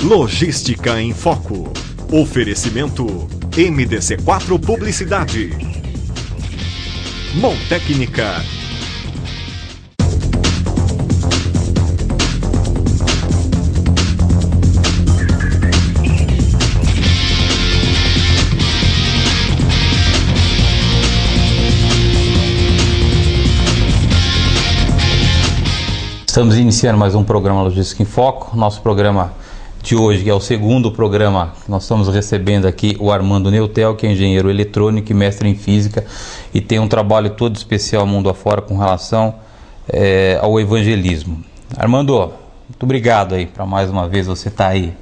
Logística em Foco. Oferecimento MDC4 Publicidade. Montécnica. Estamos iniciando mais um programa Logística em Foco. Nosso programa de hoje é o segundo programa que nós estamos recebendo aqui o Armando Neutel, que é engenheiro eletrônico e mestre em física e tem um trabalho todo especial mundo afora com relação ao evangelismo. Armando, muito obrigado aí para mais uma vez você estar aí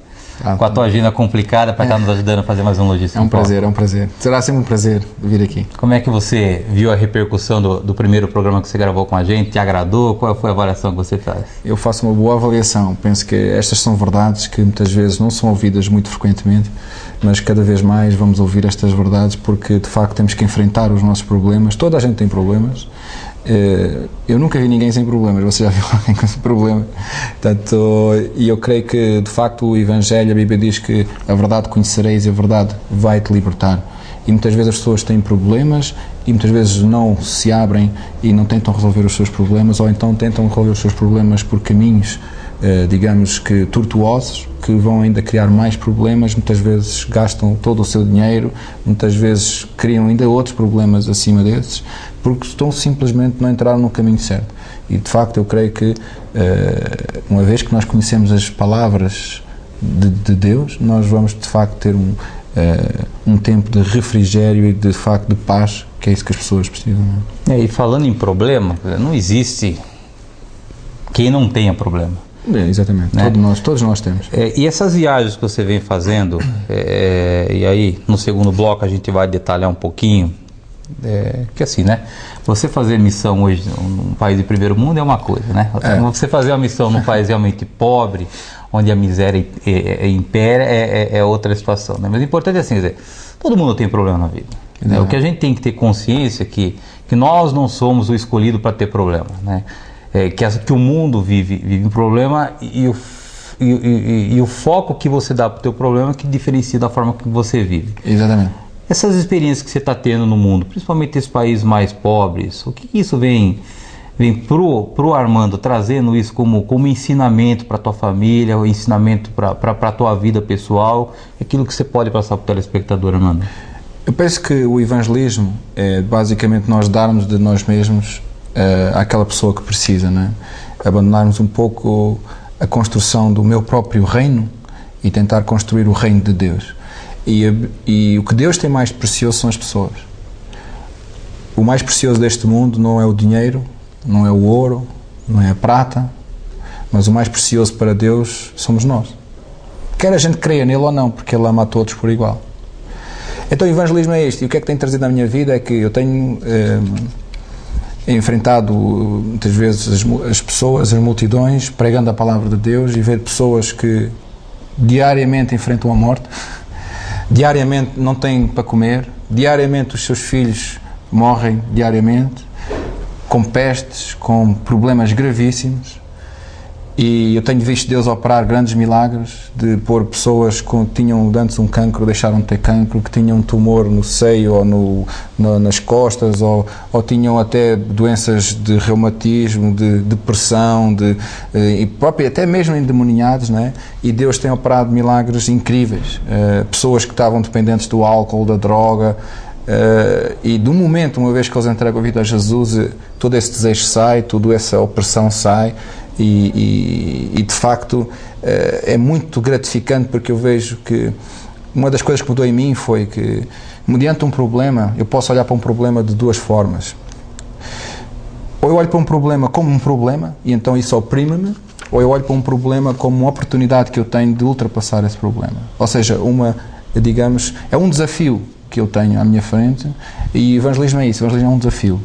com a tua agenda complicada para estar nos ajudando a fazer mais um Logística em Foco. É um prazer. Será sempre um prazer vir aqui. Como é que você viu a repercussão do primeiro programa que você gravou com a gente? Te agradou? Qual foi a avaliação que você faz? Eu faço uma boa avaliação. Penso que estas são verdades que muitas vezes não são ouvidas muito frequentemente, mas cada vez mais vamos ouvir estas verdades porque de facto temos que enfrentar os nossos problemas. Toda a gente tem problemas. Eu nunca vi ninguém sem problemas. Você já viu alguém com problema? Portanto, e eu creio que de facto o Evangelho, a Bíblia diz que a verdade conhecereis e a verdade vai te libertar. E muitas vezes as pessoas têm problemas e muitas vezes não se abrem e não tentam resolver os seus problemas, ou então tentam resolver os seus problemas por caminhos digamos que tortuosos, que vão ainda criar mais problemas. Muitas vezes gastam todo o seu dinheiro, muitas vezes criam ainda outros problemas acima desses, porque estão simplesmente não entraram no caminho certo. E de facto eu creio que uma vez que nós conhecemos as palavras de Deus, nós vamos de facto ter um tempo de refrigério e de facto de paz, que é isso que as pessoas precisam. E falando em problema, não existe quem não tenha problema. Exatamente, né? Todos nós temos. E essas viagens que você vem fazendo, e aí no segundo bloco a gente vai detalhar um pouquinho, que assim, né? Você fazer missão hoje num país de primeiro mundo é uma coisa, né? Você fazer uma missão num país realmente pobre, onde a miséria impera, é outra situação, né? Mas o importante é assim, quer dizer, todo mundo tem problema na vida. Né? O que a gente tem que ter consciência é que nós não somos o escolhido para ter problema, né? Que o mundo vive um problema e o foco que você dá para o teu problema que diferencia da forma que você vive. Exatamente. Essas experiências que você está tendo no mundo, principalmente esses países mais pobres, o que isso vem pro Armando, trazendo isso como ensinamento para a tua família, o ensinamento para a tua vida pessoal, aquilo que você pode passar para o telespectador, Armando? Eu penso que o evangelismo é basicamente nós darmos de nós mesmos àquela pessoa que precisa, né? Abandonarmos um pouco a construção do meu próprio reino e tentar construir o reino de Deus. E o que Deus tem mais precioso são as pessoas. O mais precioso deste mundo não é o dinheiro, não é o ouro, não é a prata, mas o mais precioso para Deus somos nós. Quer a gente creia nele ou não, porque Ele ama a todos por igual. Então o evangelismo é este. E o que é que tem trazido na minha vida é que eu tenho enfrentado muitas vezes as pessoas, as multidões, pregando a palavra de Deus e ver pessoas que diariamente enfrentam a morte, diariamente não têm para comer, diariamente os seus filhos morrem diariamente, com pestes, com problemas gravíssimos. E eu tenho visto Deus operar grandes milagres, de pôr pessoas que tinham antes um cancro, deixaram de ter cancro, que tinham um tumor no seio ou nas costas, ou tinham até doenças de reumatismo, de depressão, e próprio, até mesmo endemoniados, né? E Deus tem operado milagres incríveis. Pessoas que estavam dependentes do álcool, da droga, e do momento, uma vez que eles entregam a vida a Jesus, todo esse desejo sai, toda essa opressão sai. E de facto é muito gratificante, porque eu vejo que uma das coisas que mudou em mim foi que, mediante um problema, eu posso olhar para um problema de duas formas. Ou eu olho para um problema como um problema e então isso oprime-me, ou eu olho para um problema como uma oportunidade que eu tenho de ultrapassar esse problema. Ou seja, digamos, é um desafio que eu tenho à minha frente, e evangelismo é isso. Evangelismo é um desafio.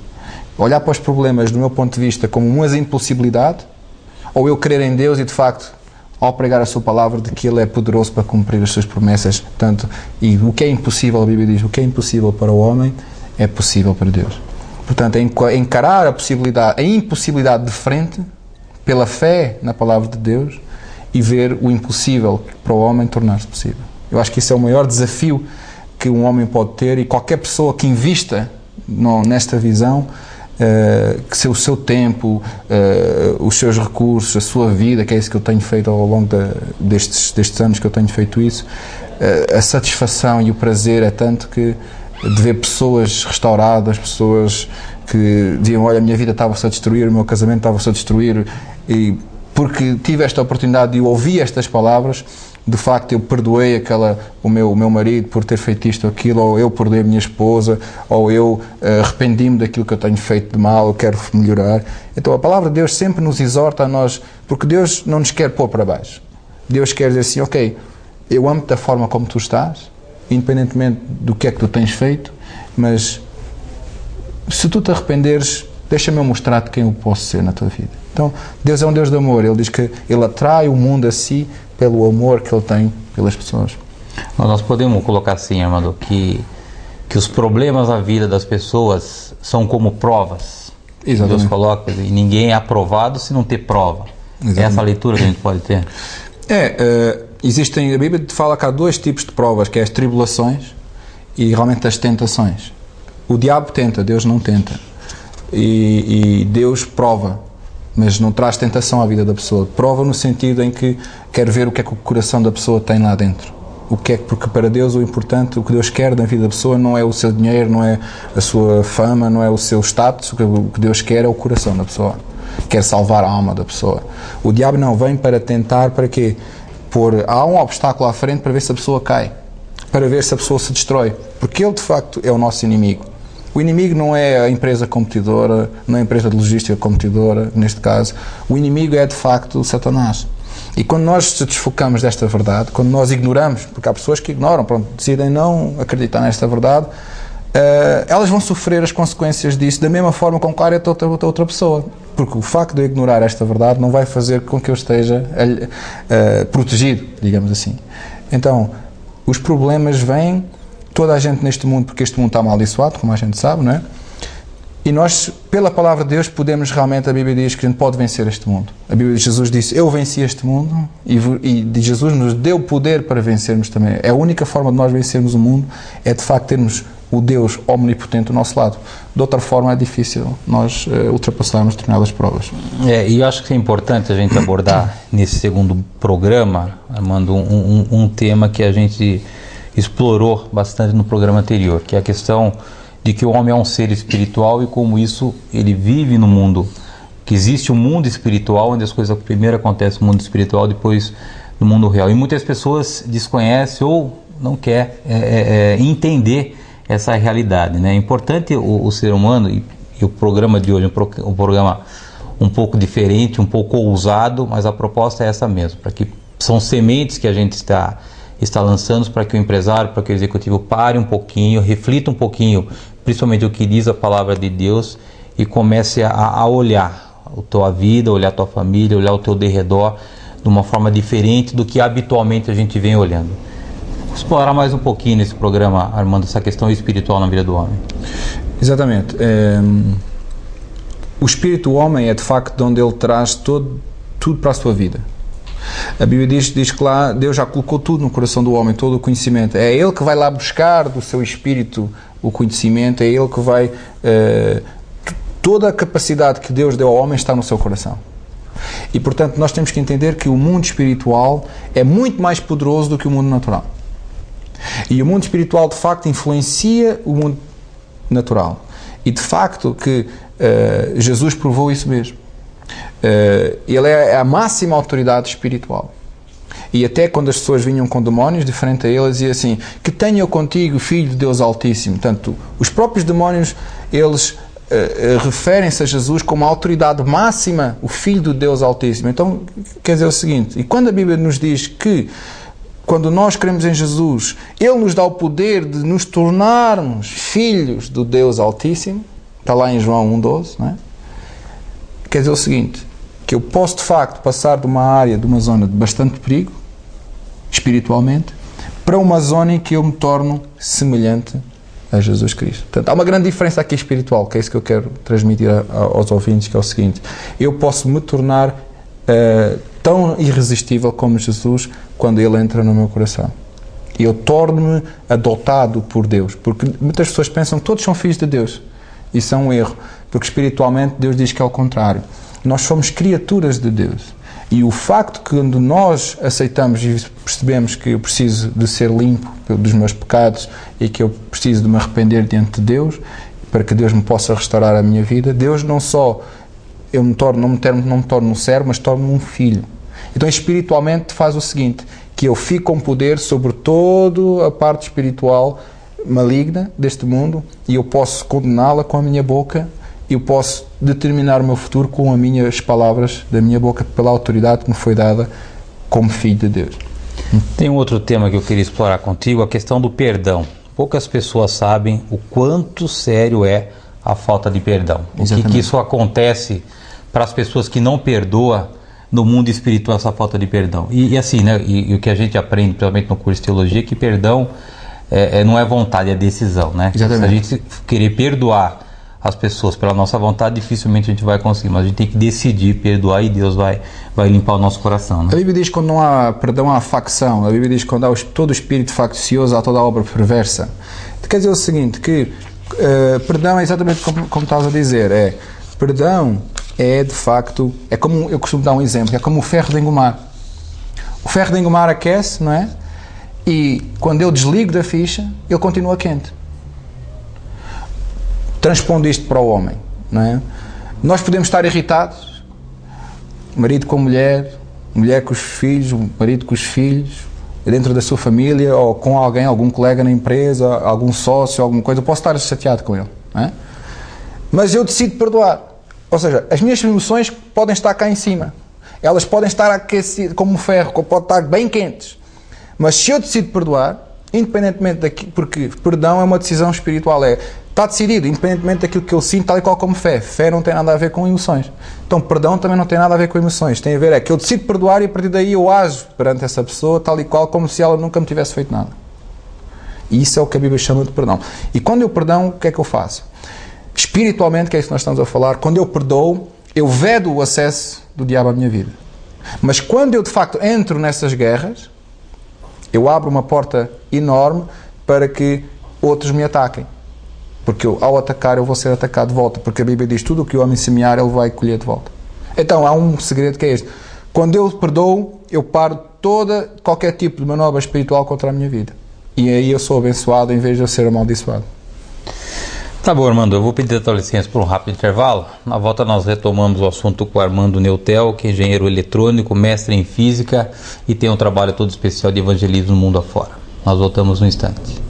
Olhar para os problemas, do meu ponto de vista, como uma impossibilidade, ou eu crer em Deus e, de facto, ao pregar a sua palavra, de que Ele é poderoso para cumprir as suas promessas. Portanto, e o que é impossível, a Bíblia diz, o que é impossível para o homem é possível para Deus. Portanto, é encarar a impossibilidade de frente, pela fé na palavra de Deus, e ver o impossível para o homem tornar-se possível. Eu acho que isso é o maior desafio que um homem pode ter, e qualquer pessoa que invista nesta visão, que o seu tempo, os seus recursos, a sua vida, que é isso que eu tenho feito ao longo destes anos que eu tenho feito isso, a satisfação e o prazer é tanto que de ver pessoas restauradas, pessoas que diziam, olha, a minha vida estava-se a destruir, o meu casamento estava-se a destruir, e porque tive esta oportunidade de ouvir estas palavras, de facto eu perdoei o meu marido por ter feito isto ou aquilo, ou eu perdoei a minha esposa, ou eu arrependi-me daquilo que eu tenho feito de mal, eu quero melhorar. Então a palavra de Deus sempre nos exorta a nós, porque Deus não nos quer pôr para baixo. Deus quer dizer assim, ok, eu amo-te da forma como tu estás, independentemente do que é que tu tens feito, mas se tu te arrependeres, deixa-me eu mostrar-te quem eu posso ser na tua vida. Então, Deus é um Deus de amor. Ele diz que Ele atrai o mundo a si pelo amor que Ele tem pelas pessoas. Nós podemos colocar assim, Armando, que os problemas da vida das pessoas são como provas. Exatamente. Deus coloca, e ninguém é aprovado se não ter prova. Exatamente. É essa a leitura que a gente pode ter? A Bíblia fala que há dois tipos de provas, que é as tribulações e realmente as tentações. O diabo tenta, Deus não tenta. E Deus prova, mas não traz tentação à vida da pessoa. Prova no sentido em que quer ver o que é que o coração da pessoa tem lá dentro. Porque para Deus o importante, o que Deus quer da vida da pessoa não é o seu dinheiro, não é a sua fama, não é o seu status. O que Deus quer é o coração da pessoa. Quer salvar a alma da pessoa. O diabo não vem para tentar, para quê? Há um obstáculo à frente para ver se a pessoa cai, para ver se a pessoa se destrói, porque ele de facto é o nosso inimigo. O inimigo não é a empresa competidora, não é a empresa de logística competidora, neste caso. O inimigo é de facto Satanás. E quando nós se desfocamos desta verdade, quando nós ignoramos, porque há pessoas que ignoram, decidem não acreditar nesta verdade, elas vão sofrer as consequências disso da mesma forma com qualquer outra pessoa. Porque o facto de eu ignorar esta verdade não vai fazer com que eu esteja protegido, digamos assim. Então, os problemas vêm, toda a gente neste mundo, porque este mundo está amaldiçoado, como a gente sabe, não é? E nós, pela palavra de Deus, podemos realmente, a Bíblia diz que a gente pode vencer este mundo. A Bíblia de Jesus disse, eu venci este mundo, e Jesus nos deu poder para vencermos também. A única forma de nós vencermos o mundo é de facto termos o Deus omnipotente do nosso lado. De outra forma é difícil nós ultrapassarmos determinadas provas. E eu acho que é importante a gente abordar nesse segundo programa, Armando, um tema que a gente explorou bastante no programa anterior, que é a questão de que o homem é um ser espiritual e como isso ele vive no mundo, que existe um mundo espiritual onde as coisas primeiro acontecem no mundo espiritual, depois no mundo real. E muitas pessoas desconhecem ou não querem entender essa realidade, né? É importante o ser humano, e o programa de hoje é um programa um pouco diferente, um pouco ousado, mas a proposta é essa mesmo, para que são sementes que a gente está lançando para que o empresário, para que o executivo pare um pouquinho, reflita um pouquinho, principalmente o que diz a palavra de Deus, e comece a olhar a tua vida, olhar a tua família, olhar o teu derredor de uma forma diferente do que habitualmente a gente vem olhando. Explorar mais um pouquinho nesse programa, Armando, essa questão espiritual na vida do homem. Exatamente. O espírito do homem é de facto de onde ele traz tudo para a sua vida. A Bíblia diz que lá Deus já colocou tudo no coração do homem, todo o conhecimento. É Ele que vai lá buscar do seu espírito o conhecimento, é Ele que vai... toda a capacidade que Deus deu ao homem está no seu coração. E portanto nós temos que entender que o mundo espiritual é muito mais poderoso do que o mundo natural. E o mundo espiritual de facto influencia o mundo natural. E de facto que Jesus provou isso mesmo. Ele é a máxima autoridade espiritual. E até quando as pessoas vinham com demónios de frente a ele, dizia assim, que tenha eu contigo, Filho de Deus Altíssimo. Portanto, os próprios demónios, eles referem-se a Jesus como a autoridade máxima, o Filho do Deus Altíssimo. Então, quer dizer o seguinte, e quando a Bíblia nos diz que quando nós cremos em Jesus, Ele nos dá o poder de nos tornarmos filhos do Deus Altíssimo, está lá em João 1,12, não é? Quer dizer o seguinte, que eu posso de facto passar de uma zona de bastante perigo, espiritualmente, para uma zona em que eu me torno semelhante a Jesus Cristo. Portanto, há uma grande diferença aqui espiritual, que é isso que eu quero transmitir aos ouvintes, que é o seguinte, eu posso me tornar tão irresistível como Jesus quando Ele entra no meu coração. E eu torno-me adotado por Deus. Porque muitas pessoas pensam que todos são filhos de Deus. Isso é um erro. Porque espiritualmente Deus diz que é o contrário. Nós somos criaturas de Deus. E o facto que quando nós aceitamos e percebemos que eu preciso de ser limpo dos meus pecados e que eu preciso de me arrepender diante de Deus, para que Deus me possa restaurar a minha vida, Deus não só não me torna um servo, mas torna-me um filho. Então espiritualmente faz o seguinte, que eu fico com poder sobre toda a parte espiritual maligna deste mundo e eu posso condená-la com a minha boca. Eu posso determinar o meu futuro com as minhas palavras da minha boca, pela autoridade que me foi dada como filho de Deus. Tem um outro tema que eu queria explorar contigo, a questão do perdão. Poucas pessoas sabem o quanto sério é a falta de perdão. O que isso acontece para as pessoas que não perdoam no mundo espiritual, essa falta de perdão. E assim, né? E o que a gente aprende, principalmente no curso de teologia, é que perdão não é vontade, é decisão, né? Exatamente. Se a gente querer perdoar as pessoas pela nossa vontade, dificilmente a gente vai conseguir, mas a gente tem que decidir perdoar e Deus vai limpar o nosso coração, né? A Bíblia diz que quando não há perdão, há facção. A Bíblia diz que quando há todo o espírito faccioso, há toda a obra perversa. Quer dizer o seguinte, que perdão é exatamente como estás a dizer, perdão é de facto, é como, eu costumo dar um exemplo, é como o ferro de engomar. O ferro de engomar aquece, não é? E quando eu desligo da ficha, ele continua quente. Transpondo isto para o homem, não é? Nós podemos estar irritados, marido com mulher, mulher com os filhos, marido com os filhos, dentro da sua família, ou com alguém, algum colega na empresa, algum sócio, alguma coisa, eu posso estar chateado com ele, não é? Mas eu decido perdoar. Ou seja, as minhas emoções podem estar cá em cima, elas podem estar aquecidas como um ferro, podem estar bem quentes, mas se eu decido perdoar, independentemente daquilo, porque perdão é uma decisão espiritual, está decidido, independentemente daquilo que eu sinto, tal e qual como fé. Fé não tem nada a ver com emoções. Então, perdão também não tem nada a ver com emoções. Tem a ver, que eu decido perdoar e a partir daí eu ajo perante essa pessoa, tal e qual, como se ela nunca me tivesse feito nada. E isso é o que a Bíblia chama de perdão. E quando eu perdão, o que é que eu faço? Espiritualmente, que é isso que nós estamos a falar, quando eu perdoo, eu vedo o acesso do diabo à minha vida. Mas quando eu, de facto, entro nessas guerras, eu abro uma porta enorme para que outros me ataquem. Porque ao atacar eu vou ser atacado de volta. Porque a Bíblia diz, tudo o que o homem semear, ele vai colher de volta. Então, há um segredo que é este. Quando eu perdoo, eu paro qualquer tipo de manobra espiritual contra a minha vida. E aí eu sou abençoado em vez de eu ser amaldiçoado. Tá bom, Armando, eu vou pedir a tua licença por um rápido intervalo. Na volta nós retomamos o assunto com o Armando Neutel, que é engenheiro eletrônico, mestre em física e tem um trabalho todo especial de evangelismo no mundo afora. Nós voltamos no instante.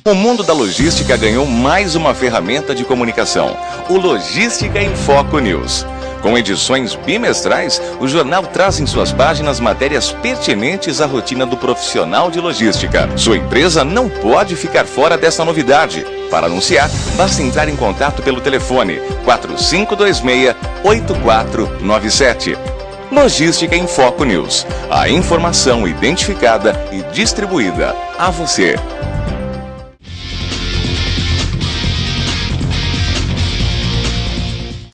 O mundo da logística ganhou mais uma ferramenta de comunicação, o Logística em Foco News. Com edições bimestrais, o jornal traz em suas páginas matérias pertinentes à rotina do profissional de logística. Sua empresa não pode ficar fora dessa novidade. Para anunciar, basta entrar em contato pelo telefone 4526-8497. Logística em Foco News. A informação identificada e distribuída a você.